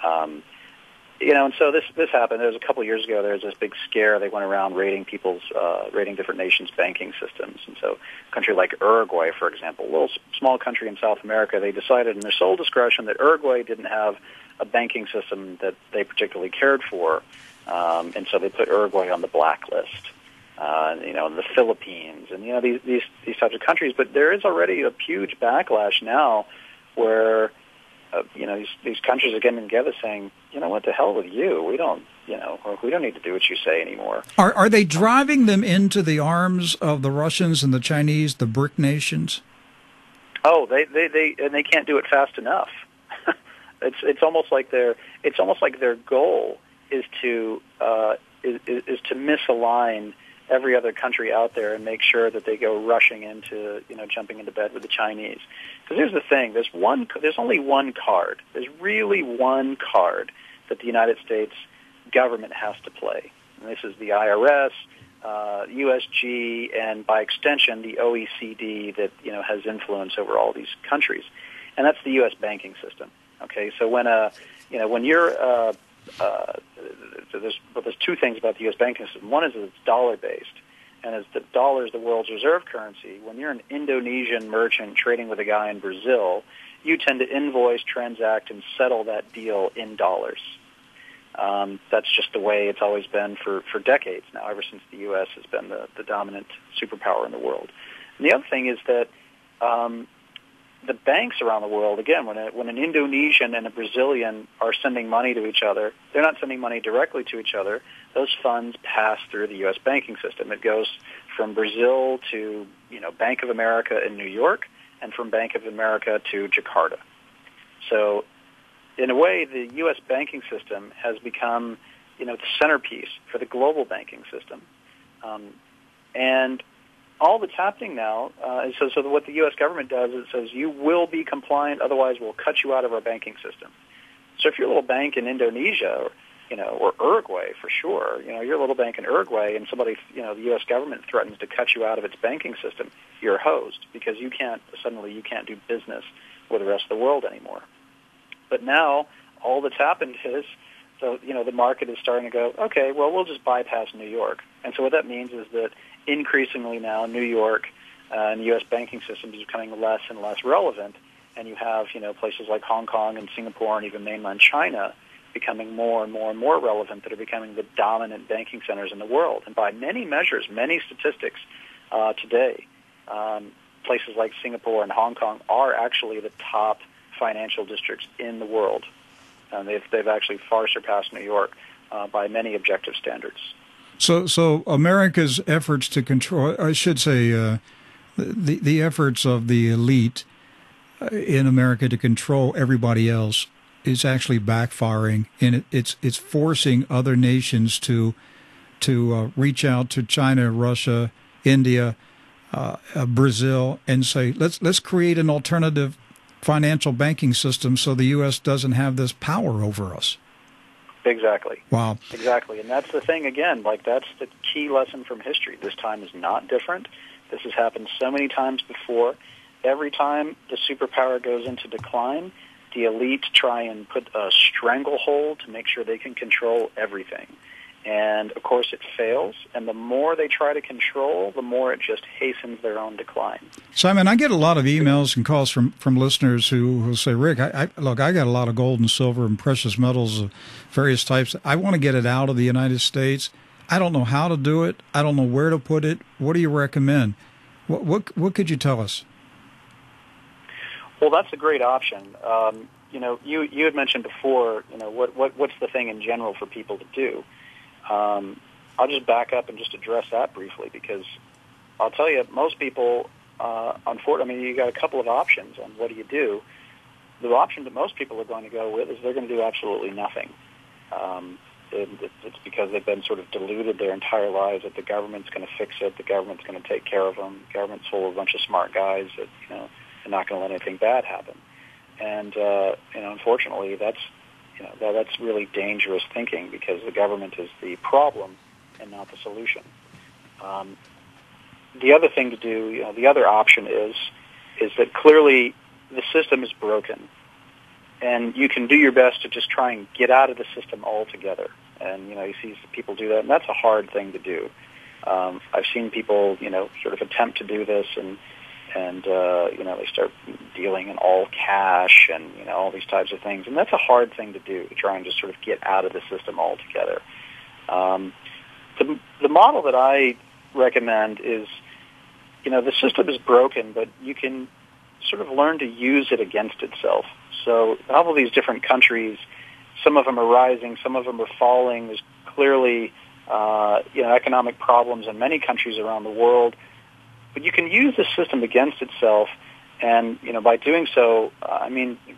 And so this happened. There was a couple of years ago. There was this big scare. They went around rating different nations' banking systems. And so, a country like Uruguay, for example, a little small country in South America, they decided in their sole discretion that Uruguay didn't have a banking system that they particularly cared for, and so they put Uruguay on the blacklist. The Philippines, and these types of countries. But there is already a huge backlash now, where these countries are getting together saying, what the hell with you? We don't need to do what you say anymore. Are they driving them into the arms of the Russians and the Chinese, the BRIC nations? Oh, they can't do it fast enough. It's almost like their goal is to misalign every other country out there and make sure that they go rushing into, jumping into bed with the Chinese. Because here's the thing: there's only one card. There's really one card that the United States government has to play. And this is the IRS, USG, and by extension the OECD that has influence over all these countries, and that's the U.S. banking system. Okay, so when a when you're there's two things about the U.S. banking system. One is that it's dollar-based, and as the dollar is the world's reserve currency, when you're an Indonesian merchant trading with a guy in Brazil, you tend to invoice, transact, and settle that deal in dollars. That's just the way it's always been for decades now, ever since the U.S. has been the dominant superpower in the world. And the other thing is that the banks around the world, again, when an Indonesian and a Brazilian are sending money to each other, they're not sending money directly to each other. Those funds pass through the U.S. banking system. It goes from Brazil to Bank of America in New York, and from Bank of America to Jakarta. So, in a way, the U.S. banking system has become, the centerpiece for the global banking system. And all that's happening now is so what the U.S. government does is it says you will be compliant, otherwise we'll cut you out of our banking system. So if you're a little bank in Indonesia, or Uruguay for sure, you're a little bank in Uruguay, and somebody, the U.S. government threatens to cut you out of its banking system, you're hosed because you can't do business with the rest of the world anymore. But now all that's happened is, the market is starting to go, okay, well, we'll just bypass New York. And so what that means is that increasingly now New York and the U.S. banking system is becoming less and less relevant, and you have, places like Hong Kong and Singapore and even mainland China becoming more and more and more relevant, that are becoming the dominant banking centers in the world. And by many measures, many statistics today, places like Singapore and Hong Kong are actually the top financial districts in the world. And they've actually far surpassed New York by many objective standards. So America's efforts to control, I should say, the efforts of the elite in America to control everybody else is actually backfiring, and it's forcing other nations to reach out to China, Russia, India, Brazil, and say let's create an alternative financial banking system so the U.S. doesn't have this power over us. Exactly. Wow. Exactly, and that's the thing again. That's the key lesson from history. This time is not different. This has happened so many times before. Every time the superpower goes into decline, the elite try and put a stranglehold to make sure they can control everything. And, of course, it fails. And the more they try to control, the more it just hastens their own decline. Simon, I get a lot of emails and calls from listeners who say, Rick, I got a lot of gold and silver and precious metals of various types. I want to get it out of the United States. I don't know how to do it. I don't know where to put it. What do you recommend? What could you tell us? Well, that's a great option. You had mentioned before, what's the thing in general for people to do? I'll just back up and just address that briefly, because I'll tell you, most people, unfortunately, you got a couple of options on what do you do. The option that most people are going to go with is they're going to do absolutely nothing. It's because they've been sort of deluded their entire lives that the government's going to fix it, the government's going to take care of them, the government's full of a bunch of smart guys that, they're not going to let anything bad happen. And, unfortunately, that's really dangerous thinking, because the government is the problem and not the solution. The other thing to do, the other option is that clearly the system is broken, and you can do your best to just try and get out of the system altogether. And, you see people do that, and that's a hard thing to do. I've seen people, sort of attempt to do this, and they start dealing in all cash and, all these types of things. And that's a hard thing to do, to try and just sort of get out of the system altogether. The model that I recommend is, the system is broken, but you can sort of learn to use it against itself. So all of these different countries, some of them are rising, some of them are falling. There's clearly, economic problems in many countries around the world. But you can use the system against itself, and, by doing so,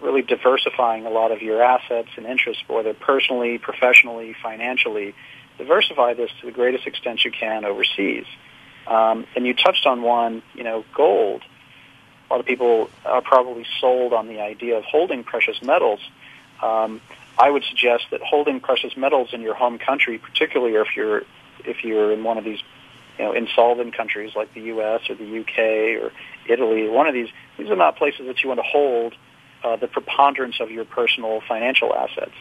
really diversifying a lot of your assets and interests, whether personally, professionally, financially. Diversify this to the greatest extent you can overseas. And you touched on one, gold. A lot of people are probably sold on the idea of holding precious metals. I would suggest that holding precious metals in your home country, particularly if you're in one of these insolvent countries like the U.S. or the U.K. or Italy, one of these are not places that you want to hold the preponderance of your personal financial assets.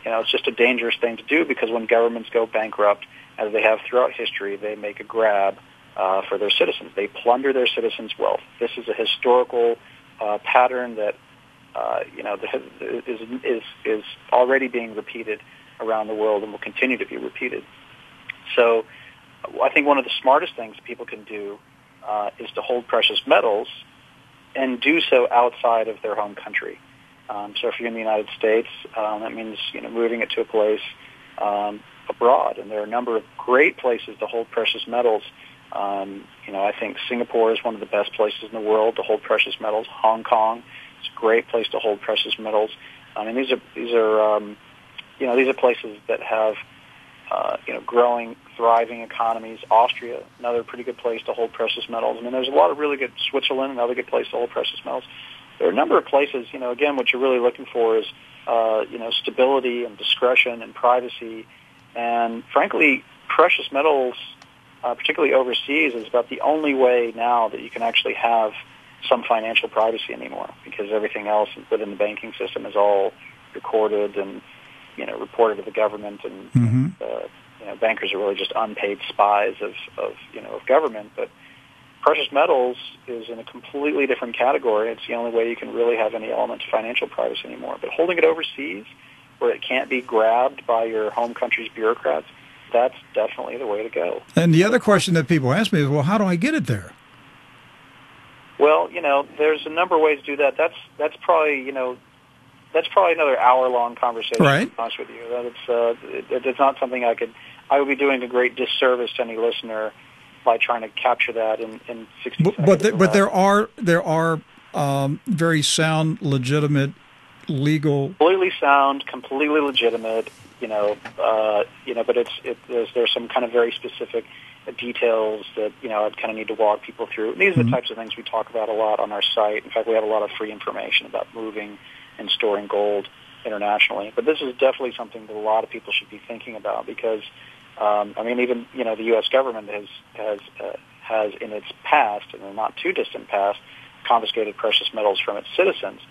It's just a dangerous thing to do, because when governments go bankrupt, as they have throughout history, they make a grab for their citizens. They plunder their citizens' wealth. This is a historical pattern that is already being repeated around the world and will continue to be repeated. So I think one of the smartest things people can do is to hold precious metals and do so outside of their home country. So if you're in the United States, that means moving it to a place abroad. And there are a number of great places to hold precious metals. I think Singapore is one of the best places in the world to hold precious metals. Hong Kong is a great place to hold precious metals. I mean, these are places that have growing, thriving economies. Austria, another pretty good place to hold precious metals. I mean, there's a lot of really good. Switzerland, another good place to hold precious metals. There are a number of places. Again, what you're really looking for is stability and discretion and privacy. And frankly, precious metals, particularly overseas, is about the only way now that you can actually have some financial privacy anymore, because everything else within the banking system is all recorded and reported to the government, and bankers are really just unpaid spies of government. But precious metals is in a completely different category. It's the only way you can really have any element of financial privacy anymore. But holding it overseas, where it can't be grabbed by your home country's bureaucrats, that's definitely the way to go. And the other question that people ask me is, well, how do I get it there? Well, there's a number of ways to do that. That's probably another hour-long conversation. Right. To be honest with you, it's not something I would be doing a great disservice to any listener by trying to capture that in 60 seconds. But there are very sound, legitimate, legal, completely sound, completely legitimate. But there's some kind of very specific details that I'd kind of need to walk people through. And these are the types of things we talk about a lot on our site. In fact, we have a lot of free information about moving and storing gold internationally. But this is definitely something that a lot of people should be thinking about, because even the U.S. government has in its past, in the not too distant past, confiscated precious metals from its citizens.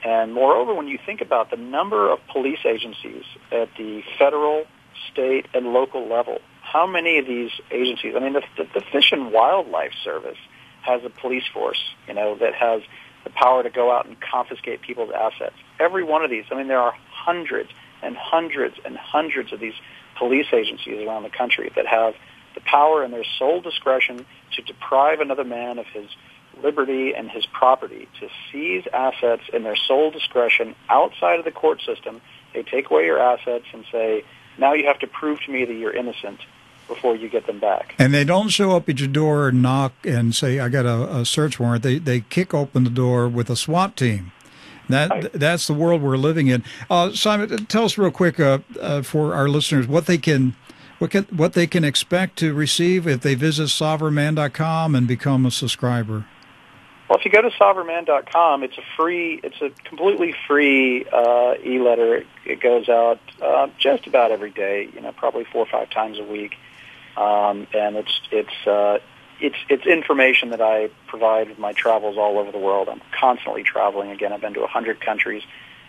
And moreover, when you think about the number of police agencies at the federal, state, and local level, how many of these agencies? I mean, the Fish and Wildlife Service has a police force, that has the power to go out and confiscate people's assets. Every one of these, there are hundreds and hundreds and hundreds of these police agencies around the country that have the power in their sole discretion to deprive another man of his liberty and his property, to seize assets in their sole discretion outside of the court system. They take away your assets and say, now you have to prove to me that you're innocent before you get them back. And they don't show up at your door and knock and say, I got a search warrant. They kick open the door with a SWAT team. That's the world we're living in. Simon, tell us real quick for our listeners what they can expect to receive if they visit sovereignman.com and become a subscriber. Well, if you go to sovereignman.com, it's a completely free e-letter. It goes out just about every day, probably 4 or 5 times a week, and it's information that I provide with my travels all over the world. I'm constantly traveling. Again, I've been to 100 countries.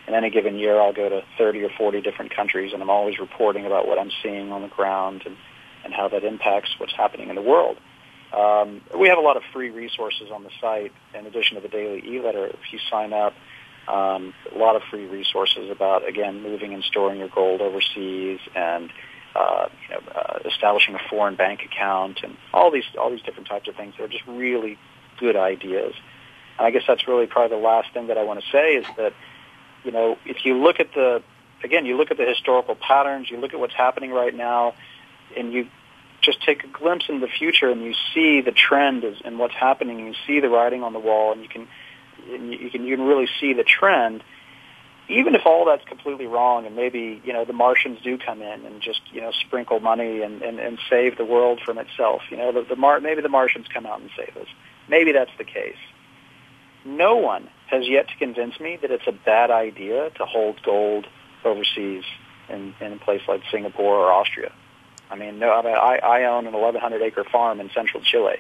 In any given year, I'll go to 30 or 40 different countries, and I'm always reporting about what I'm seeing on the ground and how that impacts what's happening in the world. We have a lot of free resources on the site in addition to the daily e-letter. If you sign up, a lot of free resources about, again, moving and storing your gold overseas, and establishing a foreign bank account, and all these different types of things. They're just really good ideas. And I guess that's really probably the last thing that I want to say is that, if you look at the historical patterns, you look at what's happening right now, and you just take a glimpse into the future, and you see the trend and what's happening, and you see the writing on the wall, and you can really see the trend. Even if all that's completely wrong, and maybe the Martians do come in and just sprinkle money and save the world from itself, maybe the Martians come out and save us. Maybe that's the case. No one has yet to convince me that it's a bad idea to hold gold overseas in a place like Singapore or Austria. I own an 1,100-acre farm in central Chile.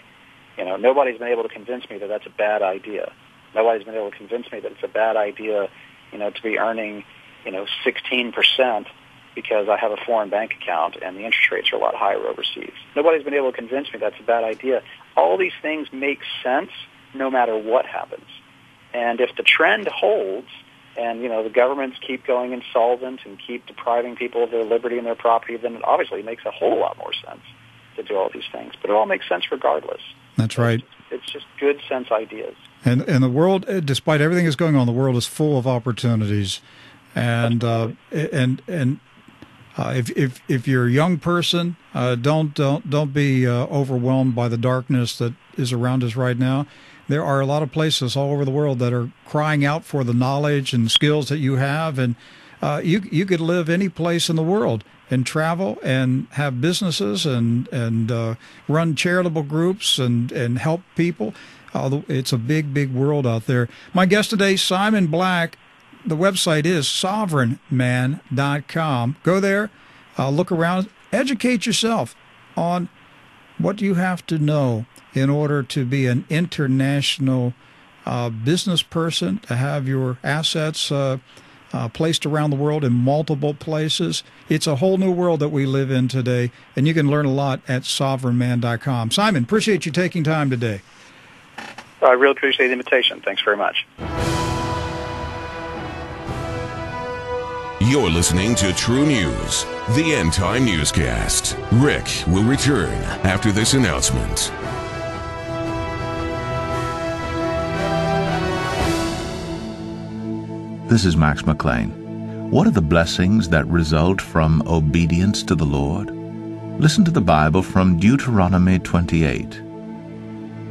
Nobody's been able to convince me that that's a bad idea. Nobody's been able to convince me that it's a bad idea, to be earning, 16% because I have a foreign bank account and the interest rates are a lot higher overseas. Nobody's been able to convince me that's a bad idea. All these things make sense no matter what happens. And if the trend holds and, the governments keep going insolvent and keep depriving people of their liberty and their property, then it obviously makes a whole lot more sense to do all these things. But it all makes sense regardless. That's right. It's just good sense ideas. And the world, despite everything that's going on, the world is full of opportunities. And if you're a young person, don't be overwhelmed by the darkness that is around us right now. There are a lot of places all over the world that are crying out for the knowledge and skills that you have, and you could live any place in the world and travel and have businesses and run charitable groups and help people. It's a big, big world out there. My guest today, Simon Black. The website is sovereignman.com. Go there, look around, educate yourself on what you have to know in order to be an international business person, to have your assets placed around the world in multiple places. It's a whole new world that we live in today, and you can learn a lot at sovereignman.com. Simon, appreciate you taking time today. I really appreciate the invitation. Thanks very much. You're listening to True News, the End Time Newscast. Rick will return after this announcement. This is Max McLean. What are the blessings that result from obedience to the Lord? Listen to the Bible from Deuteronomy 28.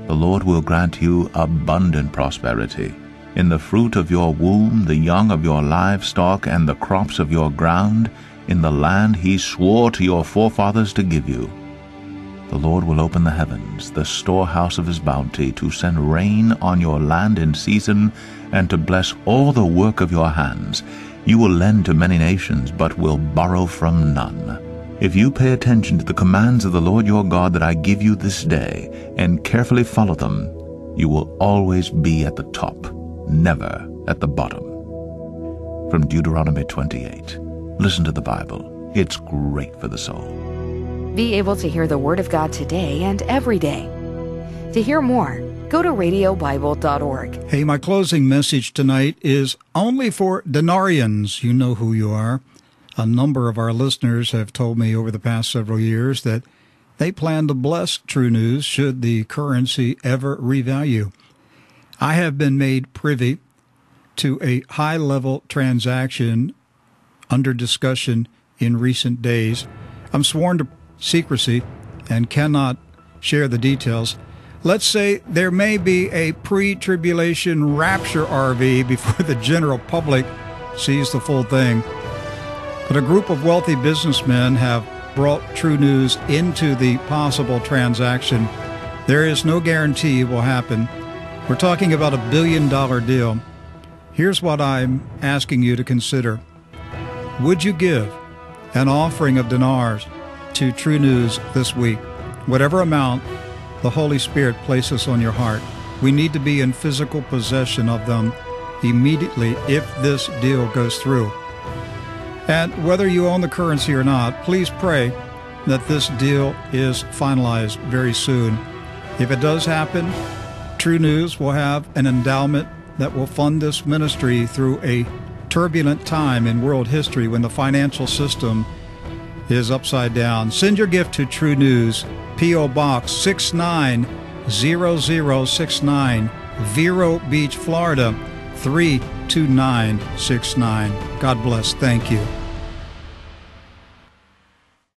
The Lord will grant you abundant prosperity in the fruit of your womb, the young of your livestock, and the crops of your ground, in the land he swore to your forefathers to give you. The Lord will open the heavens, the storehouse of his bounty, to send rain on your land in season, and to bless all the work of your hands. You will lend to many nations, but will borrow from none. If you pay attention to the commands of the Lord your God that I give you this day, and carefully follow them, you will always be at the top, never at the bottom. From Deuteronomy 28. Listen to the Bible. It's great for the soul. Be able to hear the Word of God today and every day. To hear more, go to radiobible.org. Hey, my closing message tonight is only for denarians. You know who you are. A number of our listeners have told me over the past several years that they plan to bless True News should the currency ever revalue. I have been made privy to a high-level transaction under discussion in recent days. I'm sworn to secrecy and cannot share the details. Let's say there may be a pre-tribulation rapture RV before the general public sees the full thing. But a group of wealthy businessmen have brought True News into the possible transaction. There is no guarantee it will happen. We're talking about $1 billion deal. Here's what I'm asking you to consider. Would you give an offering of dinars to True News this week? Whatever amount the Holy Spirit places on your heart. We need to be in physical possession of them immediately if this deal goes through. And whether you own the currency or not, please pray that this deal is finalized very soon. If it does happen, True News will have an endowment that will fund this ministry through a turbulent time in world history when the financial system is upside down. Send your gift to True News, P.O. Box 690069, Vero Beach, Florida 32969. God bless. Thank you.